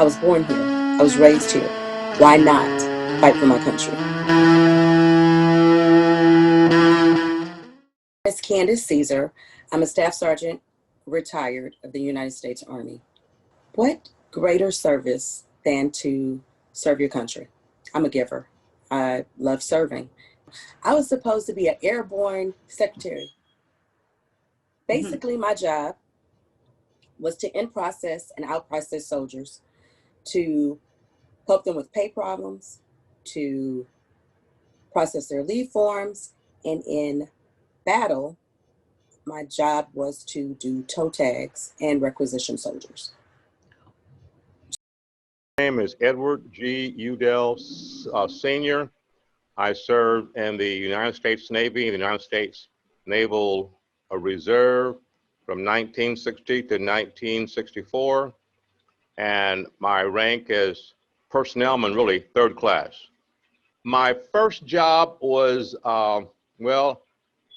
I was born here. I was raised here. Why not fight for my country? It's Candice Caesar. I'm a staff sergeant, retired of the United States Army. What greater service than to serve your country? I'm a giver. I love serving. I was supposed to be an airborne secretary. Basically, my job was to in-process and out-process soldiers, to help them with pay problems, to process their leave forms, and in battle, my job was to do toe tags and requisition soldiers. My name is Edward G. Udell Sr. I served in the United States Navy, the United States Naval Reserve from 1960 to 1964. And my rank is personnelman, really third class. My first job was, well,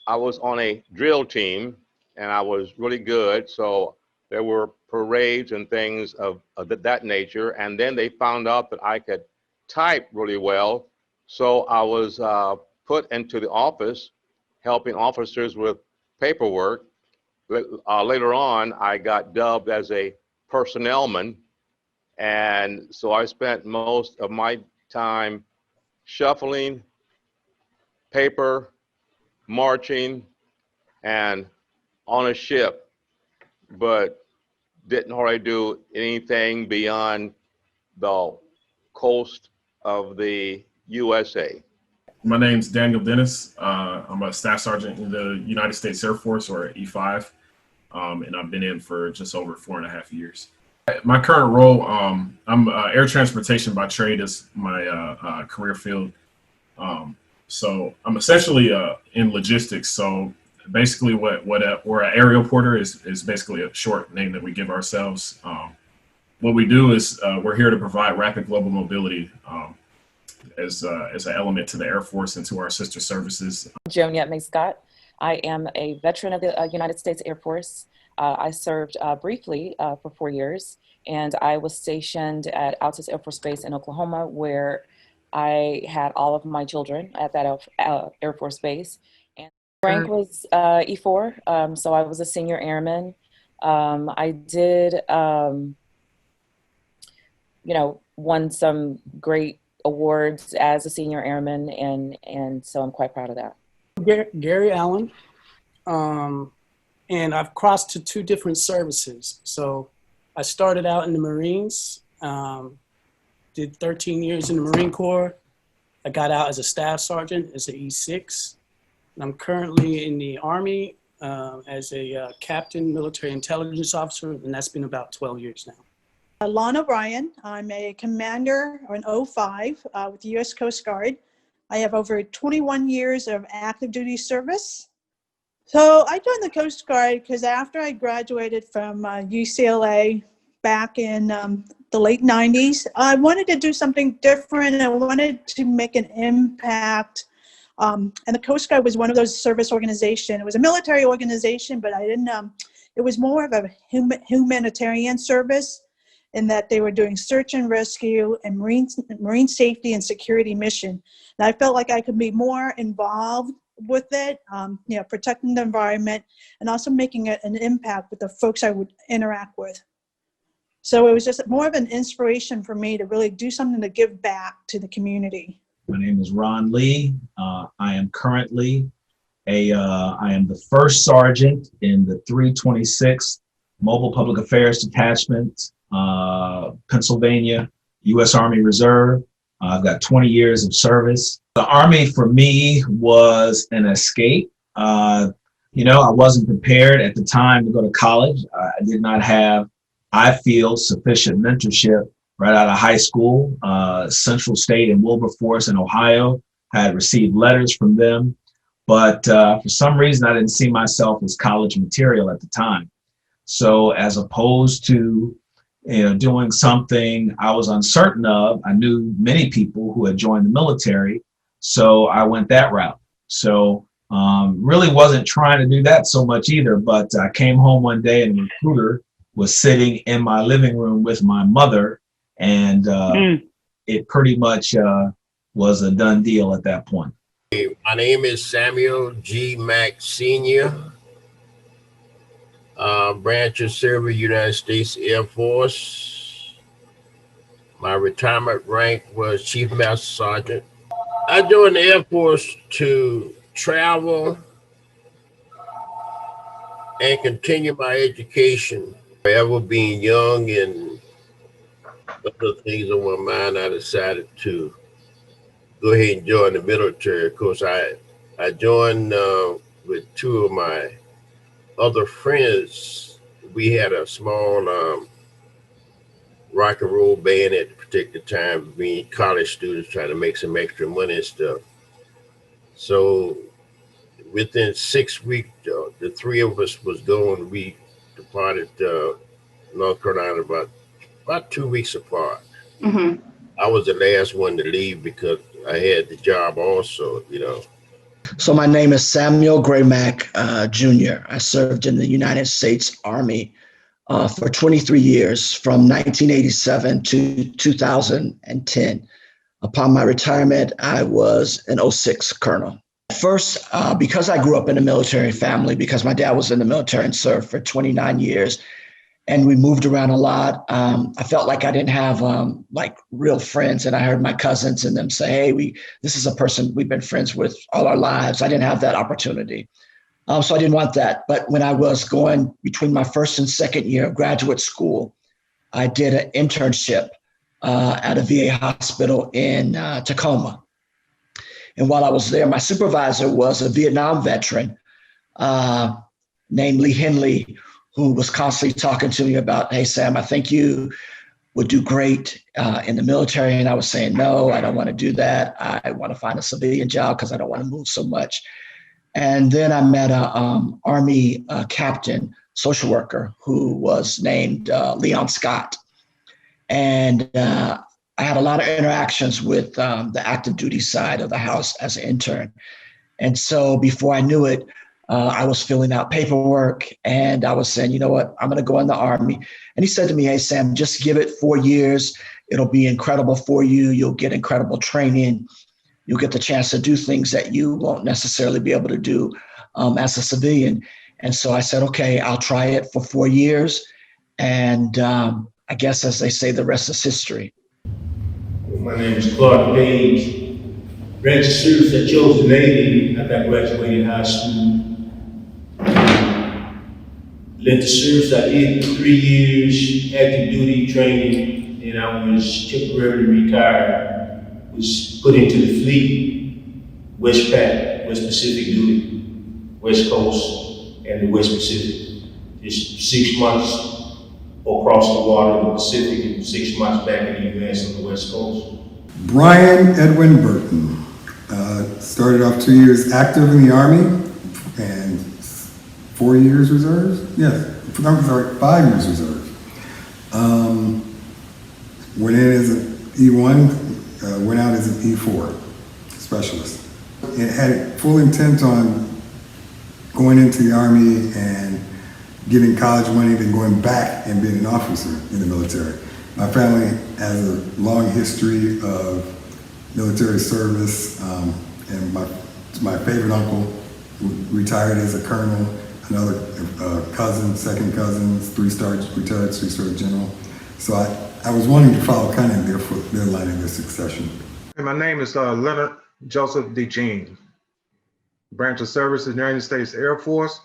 I was on a drill team and I was really good. So there were parades and things of that nature. And then they found out that I could type really well. So I was put into the office helping officers with paperwork. Later on, I got dubbed as a personnelman. And so I spent most of my time shuffling paper, marching, and on a ship, but didn't hardly do anything beyond the coast of the USA. My name's Daniel Dennis. I'm a staff sergeant in the United States Air Force, or E5, and I've been in for just over 4.5 years. My current role, I'm air transportation by trade is my career field. So I'm essentially in logistics. So basically we're an aerial porter is basically a short name that we give ourselves. What we do is we're here to provide rapid global mobility as an element to the Air Force and to our sister services. Joanyett. I am a veteran of the United States Air Force. I served briefly for 4 years, and I was stationed at Altus Air Force Base in Oklahoma, where I had all of my children at that Air Force Base. And rank was E4, so I was a senior airman. I did, won some great awards as a senior airman, and so I'm quite proud of that. Gary Allen, and I've crossed to 2 different services. So I started out in the Marines, did 13 years in the Marine Corps. I got out as a staff sergeant as an E6. And I'm currently in the Army as a captain, military intelligence officer, and that's been about 12 years now. Lon O'Brien. I'm a commander, or an 05 with the U.S. Coast Guard. I have over 21 years of active duty service. So I joined the Coast Guard because after I graduated from UCLA back in the late 90s, I wanted to do something different. I wanted to make an impact. And the Coast Guard was one of those service organizations. It was a military organization, but I didn't, it was more of a humanitarian service, in that they were doing search and rescue and marine safety and security mission. And I felt like I could be more involved with it, protecting the environment and also making an impact with the folks I would interact with. So it was just more of an inspiration for me to really do something to give back to the community. My name is Ron Lee. I am currently I am the first sergeant in the 326th Mobile Public Affairs Detachment, Pennsylvania, U.S. Army Reserve. I've got 20 years of service. The Army for me was an escape. I wasn't prepared at the time to go to college. I did not have, I feel, sufficient mentorship right out of high school. Central State and Wilberforce in Ohio. I had received letters from them, but for some reason I didn't see myself as college material at the time. So as opposed to doing something I was uncertain of, I knew many people who had joined the military, so I went that route. So really wasn't trying to do that so much either, but I came home one day and a recruiter was sitting in my living room with my mother, and it pretty much was a done deal at that point. My name is Samuel G. Mack Sr., branch of service, United States Air Force. My retirement rank was Chief Master Sergeant. I joined the Air Force to travel and continue my education. Forever being young and other things on my mind, I decided to go ahead and join the military. Of course, I joined with two of my other friends. We had a small rock and roll band at the particular time, being college students trying to make some extra money and stuff. So within 6 weeks, the three of us was going. We departed North Carolina about 2 weeks apart. Mm-hmm. I was the last one to leave because I had the job also, you know. So my name is Samuel Gray Mack Jr. I served in the United States Army for 23 years, from 1987 to 2010. Upon my retirement, I was an 06 colonel. First, because I grew up in a military family, because my dad was in the military and served for 29 years, and we moved around a lot, I felt like I didn't have like real friends. And I heard my cousins and them say, hey, this is a person we've been friends with all our lives. I didn't have that opportunity. So I didn't want that. But when I was going between my first and second year of graduate school, I did an internship at a VA hospital in Tacoma. And while I was there, my supervisor was a Vietnam veteran named Lee Henley, who was constantly talking to me about, hey, Sam, I think you would do great in the military. And I was saying, no, I don't want to do that. I want to find a civilian job because I don't want to move so much. And then I met an Army captain, social worker, who was named Leon Scott. And I had a lot of interactions with the active duty side of the house as an intern. And so before I knew it, I was filling out paperwork and I was saying, you know what, I'm going to go in the Army. And he said to me, hey, Sam, just give it 4 years. It'll be incredible for you. You'll get incredible training. You'll get the chance to do things that you won't necessarily be able to do as a civilian. And so I said, okay, I'll try it for 4 years. And I guess, as they say, the rest is history. My name is Clarke Page. Branch of service that chose the Navy after I graduated high school. Length of service, I did 3 years active duty training, and I was temporarily retired. Was put into the fleet, West Pacific duty, West Coast and the West Pacific. Just 6 months across the water in the Pacific and 6 months back in the US on the West Coast. Brian Edwin Burton. Started off 2 years active in the Army and 4 years reserves. Yes, I'm sorry, 5 years reserves. Went in as an E1, went out as an E4 specialist. It had full intent on going into the Army and getting college money, then going back and being an officer in the military. My family has a long history of military service, and my favorite uncle retired as a colonel, another cousin, second cousins, retired 3-star general. So I was wanting to follow kind of their line of their succession. And my name is Leonard Joseph DeJean, branch of service in the United States Air Force.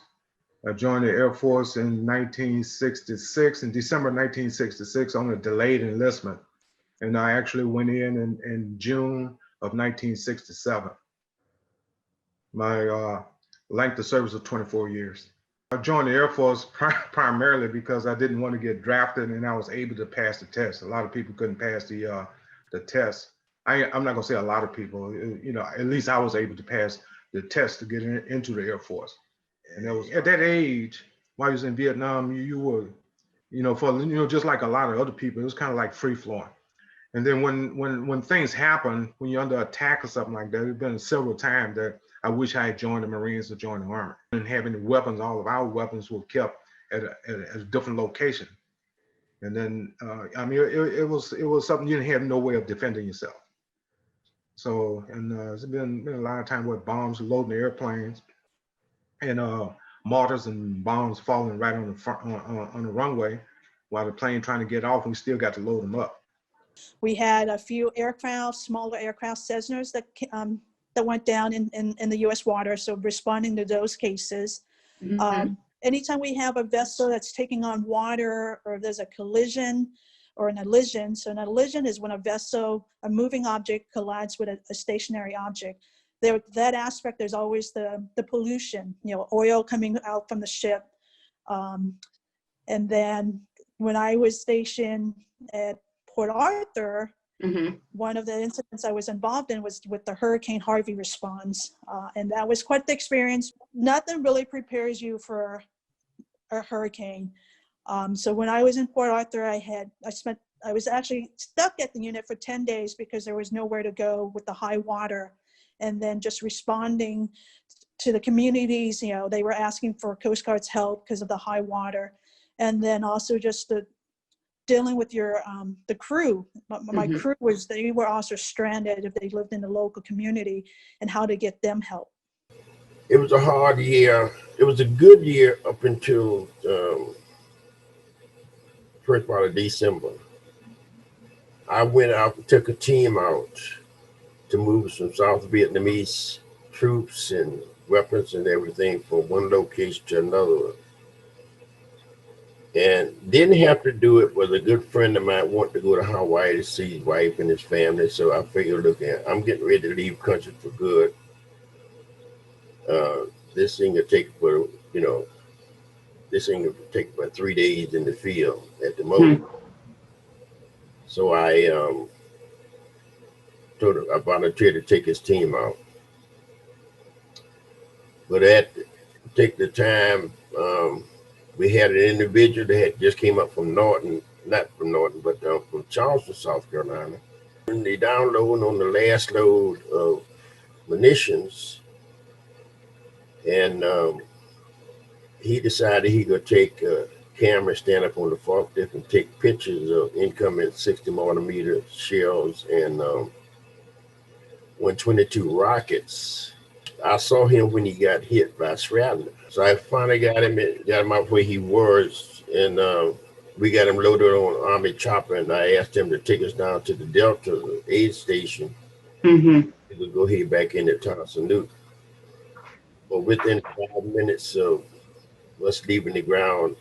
I joined the Air Force in 1966, in December 1966, on a delayed enlistment. And I actually went in June of 1967. My length of service was 24 years. I joined the Air Force primarily because I didn't want to get drafted and I was able to pass the test. A lot of people couldn't pass the test. I'm not gonna say a lot of people, you know, at least I was able to pass the test to get into the Air Force. And it was at that age, while I was in Vietnam, you were, you know, just like a lot of other people, it was kind of like free flowing. And then when things happen, when you're under attack or something like that, there's been several times that I wish I had joined the Marines or joined the Army. And having the weapons, all of our weapons were kept at a different location. And then, I mean, it was something you didn't have no way of defending yourself. So, and there's been a lot of time where bombs loading the airplanes, and mortars and bombs falling right on the front on the runway while the plane trying to get off, and we still got to load them up. We had a few aircraft, smaller aircraft, Cessnas that went down in the U.S. water. So responding to those cases. Anytime we have a vessel that's taking on water, or there's a collision or an elision. So an elision is when a moving object collides with a stationary object. That aspect, there's always the pollution, oil coming out from the ship. And then when I was stationed at Port Arthur, one of the incidents I was involved in was with the Hurricane Harvey response. And that was quite the experience. Nothing really prepares you for a hurricane. So when I was in Port Arthur, I was actually stuck at the unit for 10 days because there was nowhere to go with the high water. And then just responding to the communities, they were asking for Coast Guard's help because of the high water. And then also just dealing with the crew. My crew they were also stranded if they lived in the local community, and how to get them help. It was a hard year. It was a good year up until first part of December. I went out and took a team out to move some South Vietnamese troops and weapons and everything from one location to another. And didn't have to do it, but a good friend of mine wanted to go to Hawaii to see his wife and his family. So I figured, look, I'm getting ready to leave country for good. This thing will take about 3 days in the field at the moment. So I volunteered to take his team out. But at take the time, we had an individual that had just came up from Norton, not from Norton, but from Charleston, South Carolina. And they downloaded on the last load of munitions, and he decided he could take a camera, stand up on the forklift, and take pictures of incoming 60 millimeter shells and 122 rockets. I saw him when he got hit by shrapnel. So I finally got him out where he was, and we got him loaded on Army chopper, and I asked him to take us down to the Delta the aid station. He would go ahead back into Tonsanute. But within 5 minutes of us leaving the ground,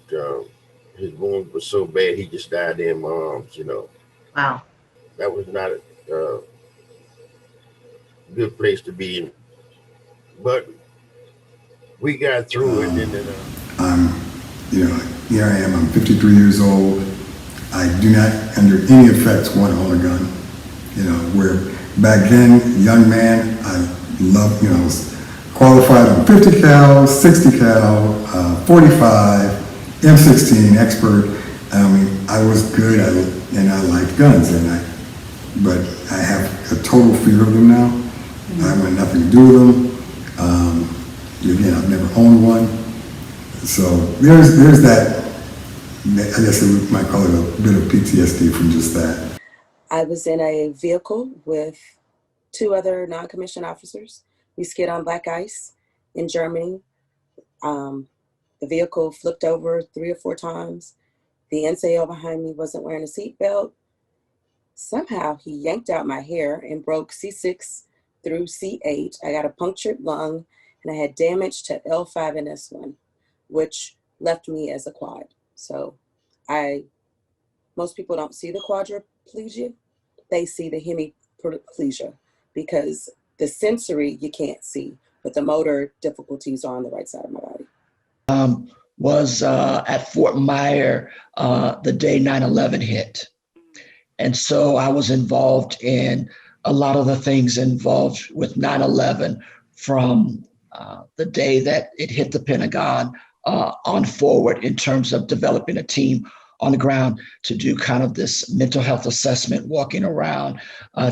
his wound was so bad he just died in my arms, Wow. That was not a good place to be in. But we got through it. And then, here I am, I'm 53 years old. I do not, under any effects, want to own a gun. Where back then, young man, I loved, was qualified on 50 cal, 60 cal, 45, M16, expert. I mean, I was good, and I liked guns, but I have a total fear of them now. I want nothing to do with them. Again, I've never owned one. So there's that, I guess we might call it a bit of PTSD from just that. I was in a vehicle with 2 other non-commissioned officers. We skid on black ice in Germany. The vehicle flipped over 3 or 4 times. The NCO behind me wasn't wearing a seatbelt. Somehow he yanked out my hair and broke C6 through C8. I got a punctured lung, and I had damage to L5 and S1, which left me as a quad. So most people don't see the quadriplegia. They see the hemiplegia because the sensory you can't see, but the motor difficulties are on the right side of my body. Was at Fort Myer the day 9/11 hit. And so I was involved in a lot of the things involved with 9/11 from the day that it hit the Pentagon on forward, in terms of developing a team on the ground to do kind of this mental health assessment, walking around,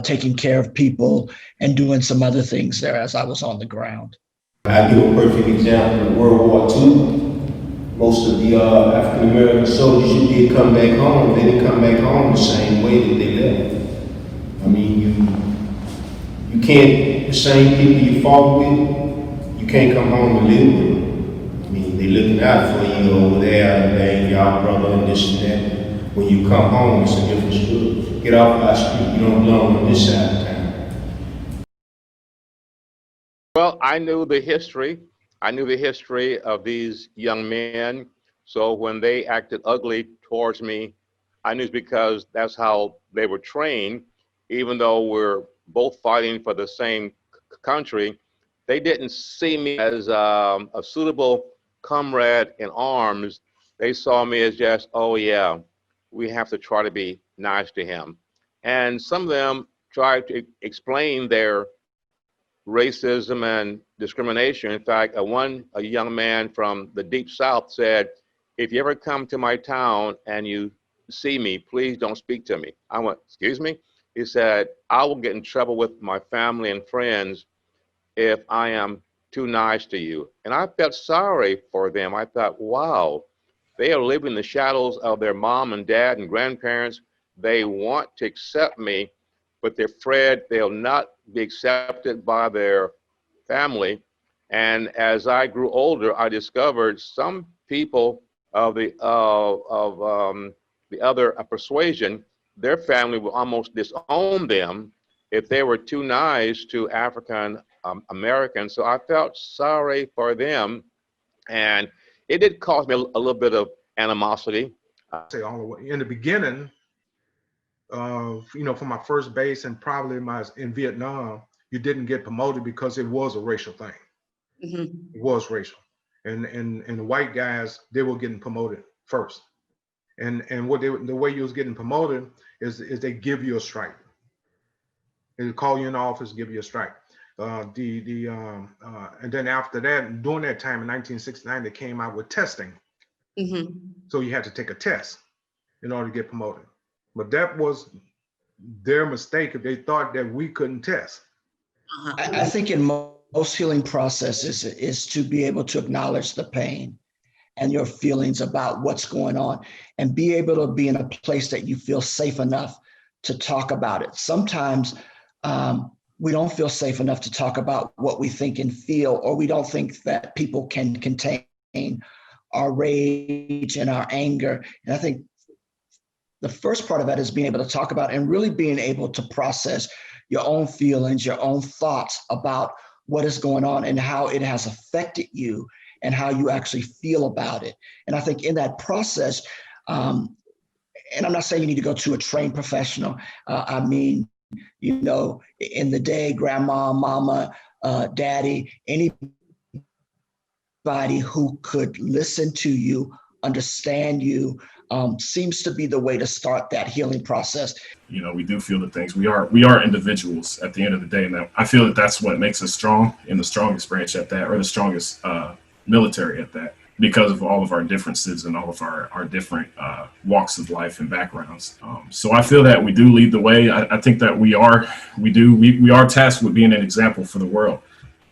taking care of people, and doing some other things there as I was on the ground. I give a perfect example of World War II. most of the African American soldiers who did come back home, they didn't come back home the same way that they left. I mean, you can't, the same people you fought with, you can't come home and live with them. I mean, they looking out for you over there, and they ain't y'all brother and this and that. When you come home, it's a different story. Get off our street, you don't belong on this side of town. Well, I knew the history. I knew the history of these young men. So when they acted ugly towards me, I knew it's because that's how they were trained. Even though we're both fighting for the same country, they didn't see me as a suitable comrade in arms. They saw me as just, oh yeah, we have to try to be nice to him. And some of them tried to explain their racism and discrimination. In fact, a young man from the deep South said, if you ever come to my town and you see me, please don't speak to me. I went, excuse me? He said, I will get in trouble with my family and friends if I am too nice to you. And I felt sorry for them. I thought, wow, they are living in the shadows of their mom and dad and grandparents. They want to accept me, but they're afraid they'll not be accepted by their family. And as I grew older, I discovered some people of the other persuasion, their family will almost disown them if they were too nice to African Americans. So I felt sorry for them, and it did cause me a little bit of animosity. Say all the way in the beginning, for my first base and probably in Vietnam, you didn't get promoted because it was a racial thing. Mm-hmm. It was racial, and the white guys, they were getting promoted first, and the way you was getting promoted is they give you a stripe. They call you in the office, give you a stripe. And then after that, during that time in 1969, they came out with testing. Mm-hmm. So you had to take a test in order to get promoted. But that was their mistake if they thought that we couldn't test. I think in most healing processes is to be able to acknowledge the pain and your feelings about what's going on and be able to be in a place that you feel safe enough to talk about it. Sometimes we don't feel safe enough to talk about what we think and feel, or we don't think that people can contain our rage and our anger. And I think the first part of that is being able to talk about and really being able to process your own feelings, your own thoughts about what is going on and how it has affected you and how you actually feel about it. And I think in that process, and I'm not saying you need to go to a trained professional. I mean, in the day, grandma, mama, daddy, anybody who could listen to you, understand you, seems to be the way to start that healing process. We do feel the things. We are individuals at the end of the day, and I feel that that's what makes us strong, and the strongest branch at that, or the strongest military at that, because of all of our differences and all of our different walks of life and backgrounds. So I feel that we do lead the way. I think that we are tasked with being an example for the world,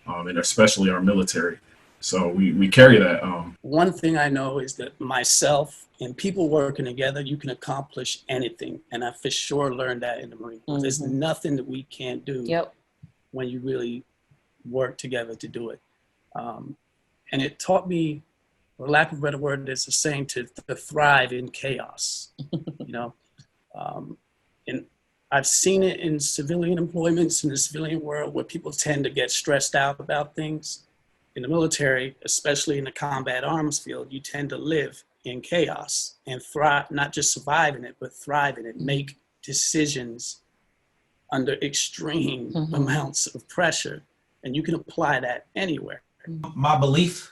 and especially our military. So we carry that. One thing I know is that myself and people working together, you can accomplish anything. And I for sure learned that in the Marine Corps. Mm-hmm. There's nothing that we can't do when you really work together to do it. And it taught me, for lack of a better word, it's a saying to thrive in chaos, and I've seen it in civilian employments in the civilian world where people tend to get stressed out about things. In the military, especially in the combat arms field, you tend to live in chaos and thrive, not just survive in it, but thrive in it, make decisions under extreme amounts of pressure. And you can apply that anywhere. My belief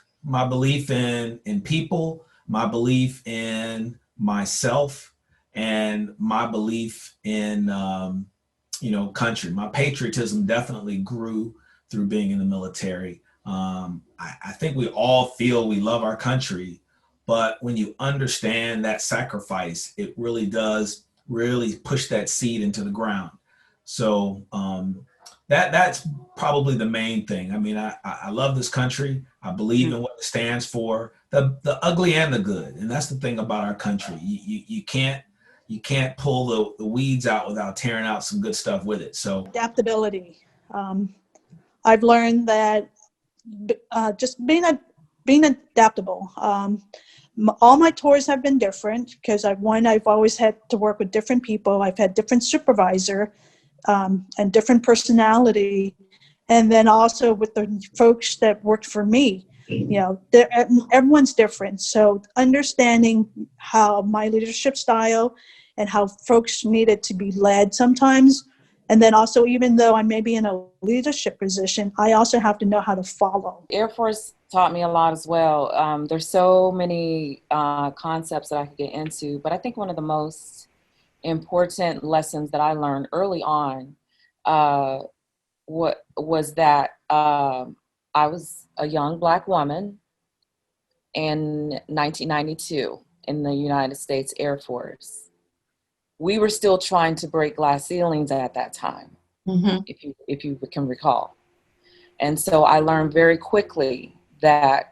in people, my belief in myself, and my belief in, country. My patriotism definitely grew through being in the military. I think we all feel we love our country, but when you understand that sacrifice, it really does push that seed into the ground. So That's probably the main thing. I mean, I love this country. I believe in what it stands for, the ugly and the good. And that's the thing about our country. You can't pull the weeds out without tearing out some good stuff with it. So Adaptability. I've learned that just being adaptable. All my tours have been different because I've always had to work with different people. I've had different supervisor and different personality. And then also with the folks that worked for me, you know, everyone's different. So understanding how my leadership style and how folks needed to be led sometimes. And then also, even though I may be in a leadership position, I also have to know how to follow. Air Force taught me a lot as well. There's so many concepts that I could get into, but I think one of the most important lessons that I learned early on was that I was a young Black woman in 1992 in the United States Air Force. We were still trying to break glass ceilings at that time, if you can recall. And so I learned very quickly that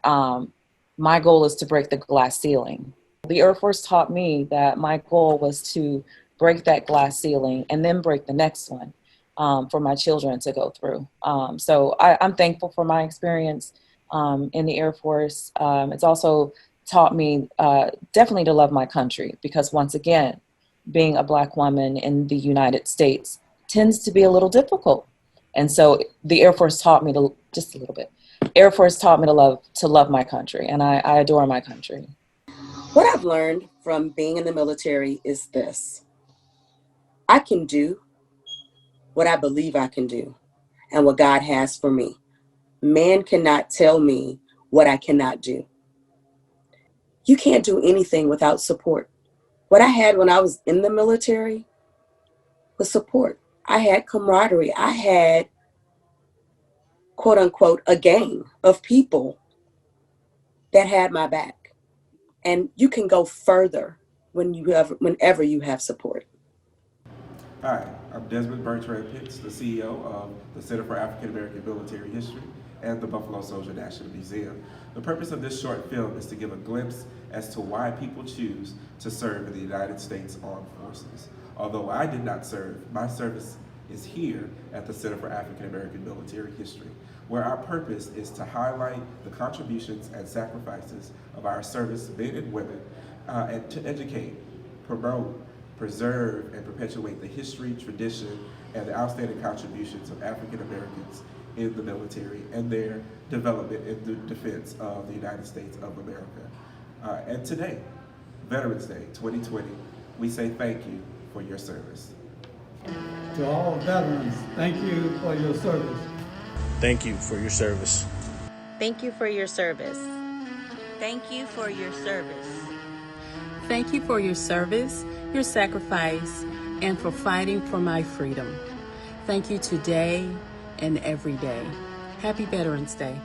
my goal is to break the glass ceiling. The Air Force taught me that my goal was to break that glass ceiling and then break the next one for my children to go through. So I'm thankful for my experience in the Air Force. It's also taught me definitely to love my country, because once again, being a Black woman in the United States tends to be a little difficult. And so the Air Force taught me to, just a little bit, Air Force taught me to love my country, and I adore my country. What I've learned from being in the military is this: I can do what I believe I can do and what God has for me. Man cannot tell me what I cannot do. You can't do anything without support. What I had when I was in the military was support. I had camaraderie. I had, quote unquote, a gang of people that had my back. And you can go further whenever you have support. Hi, I'm Desmond Bertrand-Pitts, the CEO of the Center for African American Military History and the Buffalo Soldier National Museum. The purpose of this short film is to give a glimpse as to why people choose to serve in the United States Armed Forces. Although I did not serve, my service is here at the Center for African American Military History, where our purpose is to highlight the contributions and sacrifices of our service men and women, and to educate, promote, preserve, and perpetuate the history, tradition, and the outstanding contributions of African Americans in the military and their development in the defense of the United States of America. And today, Veterans Day 2020, we say thank you for your service. To all veterans, thank you for your service. Thank you for your service. Thank you for your service. Thank you for your service. Thank you for your service, your sacrifice, and for fighting for my freedom. Thank you today and every day. Happy Veterans Day.